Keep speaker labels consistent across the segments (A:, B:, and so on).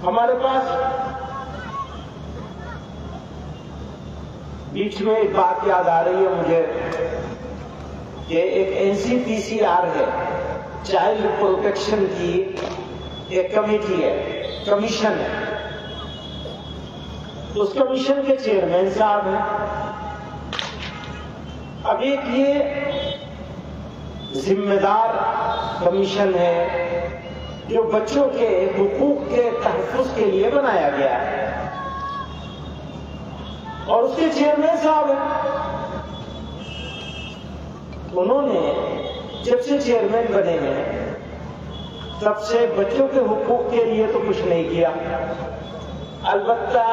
A: हमारे पास बीच में एक बात याद आ रही है मुझे कि एक NCPCR है, चाइल्ड प्रोटेक्शन की एक कमेटी है, कमीशन है। उस कमीशन के चेयरमैन साहब हैं। अब एक ये जिम्मेदार कमीशन है जो बच्चों के हुकूक के तहफ़्फ़ुज़ के लिए बनाया गया है, और उसके चेयरमैन साहब हैं। उन्होंने जब से चेयरमैन बने हैं तब से बच्चों के हुकूक के लिए तो कुछ नहीं किया। अलबत्ता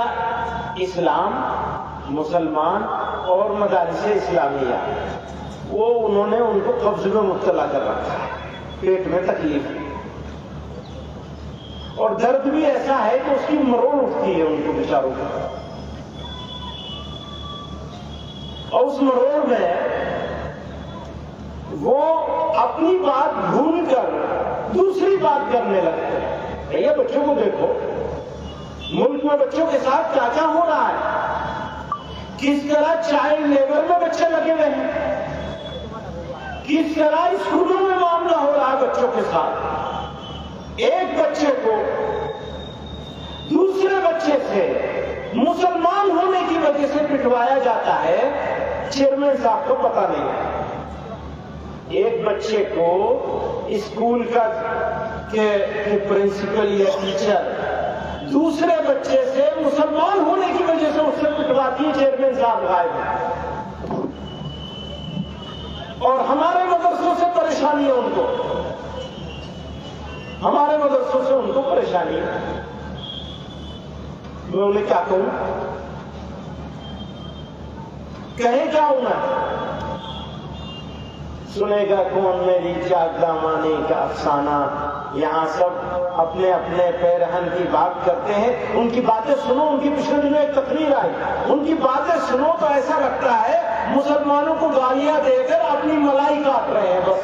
A: इस्लाम, मुसलमान और मदारिस इस्लामिया वो उन्होंने उनको कब्ज में मुब्तला कर रखा है। पेट में तकलीफ है और दर्द भी ऐसा है कि उसकी मरोड़ उठती है उनको बेचारों को, और उस मरोड़ में वो अपनी बात भूलकर दूसरी बात करने लगते हैं। भैया बच्चों को देखो, मुल्क में बच्चों के साथ क्या क्या हो रहा है, किस तरह चाइल्ड लेबर में बच्चे लगे हुए हैं, किस तरह स्कूलों में मामला हो रहा है बच्चों के साथ। एक बच्चे को दूसरे बच्चे से मुसलमान होने की वजह से पिटवाया जाता है, चेयरमैन साहब को पता नहीं है। एक बच्चे को स्कूल का के प्रिंसिपल या टीचर दूसरे बच्चे से मुसलमान होने की वजह से उससे पिटवाती है, चेयरमैन साहब गायब है। और हमारे मदरसों से परेशानी है उनको, हमारे मदरसों से उनको परेशानी है। मैं उन्हें क्या कहूं, कहे क्या हूं मैं? सुनेगा कौन मेरी जाग दामाने का अफसाना। यहां सब अपने अपने पैरहन की बात करते हैं। उनकी बातें सुनो, उनकी पिछले दिनों एक तकरीर आई, उनकी बातें सुनो तो ऐसा लगता है मुसलमानों को गालियां देकर अपनी मलाई काट रहे हैं। बस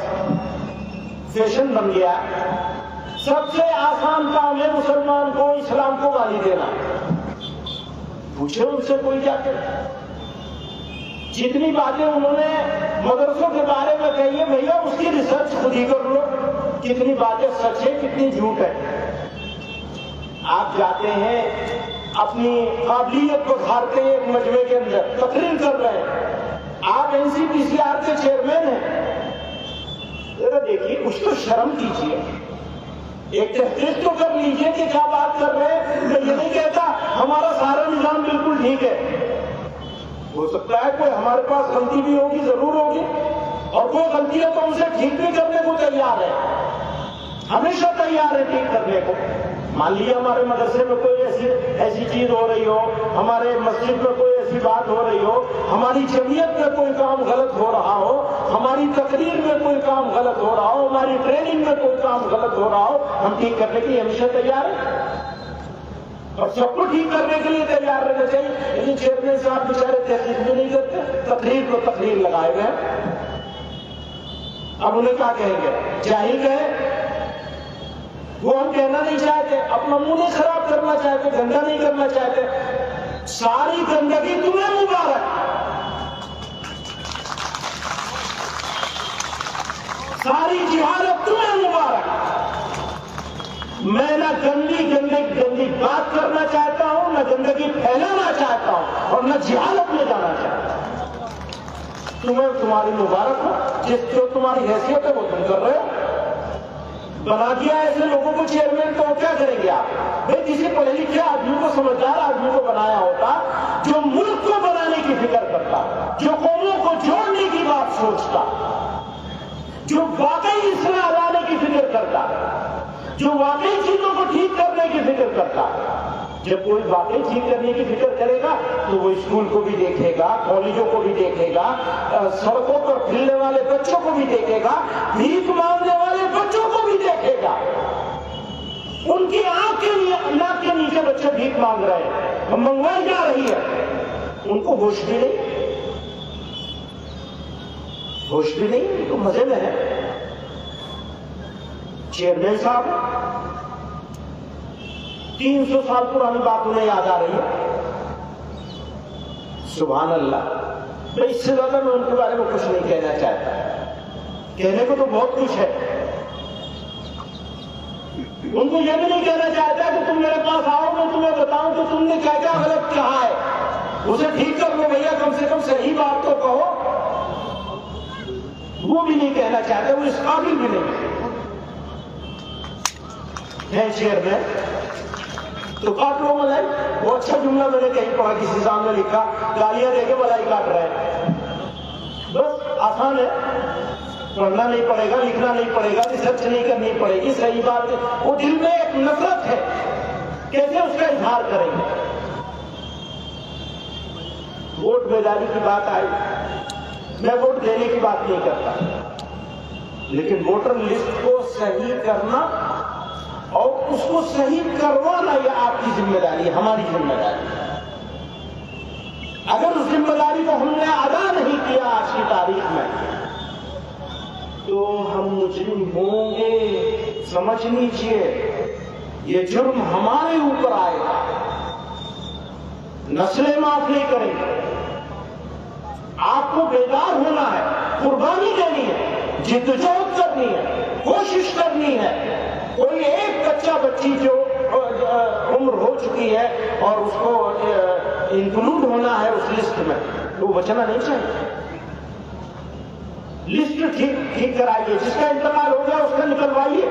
A: फैशन बन गया। सबसे आसान काम है मुसलमान को इस्लाम को गाली देना। पूछे उनसे कोई जाकर, जितनी बातें उन्होंने मदरसों के बारे में कही है भैया उसकी रिसर्च खुद ही कर लो, कितनी बातें सच है कितनी झूठ है। आप जाते हैं अपनी काबिलियत को बखारते हैं, एक मजमे के अंदर तकरीर कर रहे हैं, आप NCPCR के चेयरमैन हैं, जरा देखिए कुछ तो शर्म कीजिए, एक तहकीक तो कर लीजिए कि क्या बात कर रहे हैं। मैं ये नहीं कहता हमारा सारा निजाम बिल्कुल ठीक है, हो सकता है कोई हमारे पास गलती भी होगी, जरूर होगी, और कोई गलती है तो उसे ठीक भी करने को तैयार है, हमेशा तैयार है ठीक करने को। मान लिया हमारे मदरसे में कोई ऐसी चीज हो रही हो, हमारे मस्जिद में कोई ऐसी बात हो रही हो, हमारी जमीयत में कोई काम गलत हो रहा हो, हमारी तकरीर में कोई काम गलत हो रहा हो, हमारी ट्रेनिंग में कोई काम गलत हो रहा हो, हम ठीक करने के लिए हमेशा तैयार है और सबको ठीक करने के लिए तैयार रहना चाहिए। लेकिन चेयरमैन साहब बेचारे तहकीक भी नहीं करते, तकरीर को तकरीर लगाए हुए। अब उन्हें क्या कहेंगे, जाहिल कहे, वो हम कहना नहीं चाहते, अपना मुंह नहीं खराब करना चाहते, गंदा नहीं करना चाहते। सारी गंदगी तुम्हें मुबारक, सारी जिहालत तुम्हें मुबारक। मैं ना गंदी बात करना चाहता हूं, ना गंदगी फैलाना चाहता हूं, और ना जिहालत में जाना चाहता हूं। तुम्हें तुम्हारी मुबारक हो, जो तुम्हारी हैसियत है वो तुम कर रहे हो। बना दिया ऐसे लोगों को चेयरमैन, तो क्या करेंगे आप? भाई किसी पढ़े लिखे आदमी को, समझदार आदमी को बनाया होता, जो मुल्क को बनाने की फिक्र करता, जो कौमों को जोड़ने की बात सोचता, जो वाकई इस्लाह लाने की फिक्र करता, जो वाकई चीजों को ठीक करने की फिक्र करता। जब कोई वाकई ठीक करने की फिक्र करेगा तो वो स्कूल को भी देखेगा, कॉलेजों को भी देखेगा, सड़कों पर फिरने वाले बच्चों को भी देखेगा, भीख मांगने वाले बच्चों को भी देखेगा। उनकी नाक के नीचे बच्चे भीख मांग रहे हैं, मंगवाई जा रही है, उनको होश भी नहीं, होश भी नहीं, तो मजे में है। चेयरमैन साहब 300 साल पुरानी बात उन्हें याद आ रही है। सुभान अल्लाह। तो इससे ज्यादा मैं उनके बारे में कुछ नहीं कहना चाहता। कहने को तो बहुत कुछ है। उनको यह भी नहीं कहना चाहता कि तुम मेरे पास आओ, मैं तुम्हें बताऊं कि तुमने क्या क्या गलत कहा है, उसे ठीक कर लो भैया, कम से कम सही बात तो कहो। वो भी नहीं कहना चाहते, वो इस काबिल भी नहीं है। चेयरमैन तो काट लो मलाई। वो अच्छा जुमला मैंने कहीं पढ़ा, किसी सामने लिखा, गालियां देके मलाई काट रहे हैं। बस आसान है, पढ़ना नहीं पड़ेगा, लिखना नहीं पड़ेगा, रिसर्च नहीं करनी पड़ेगी। सही बात है। वो दिल में एक नफरत है, कैसे उसका इजहार करेंगे। वोट बेदारी की बात आई, मैं वोट देने की बात नहीं करता, लेकिन वोटर लिस्ट को सही करना और उसको सही करवाना यह आपकी जिम्मेदारी है, हमारी जिम्मेदारी है। अगर उस जिम्मेदारी को हमने अदा नहीं किया आज की तारीख में, तो हम मुजरिम होंगे। समझ लीजिए, ये जुर्म हमारे ऊपर आएगा। नस्लें माफ नहीं करेंगे। आपको बेदार होना है, कुर्बानी देनी है, जिद्दोजहद करनी है, कोशिश करनी है। कोई एक बच्चा बच्ची जो उम्र हो चुकी है और उसको इंक्लूड होना है उस लिस्ट में, तो बचना नहीं चाहिए। लिस्ट ठीक कराइए, जिसका इंतकाल हो गया उसका निकलवाइए।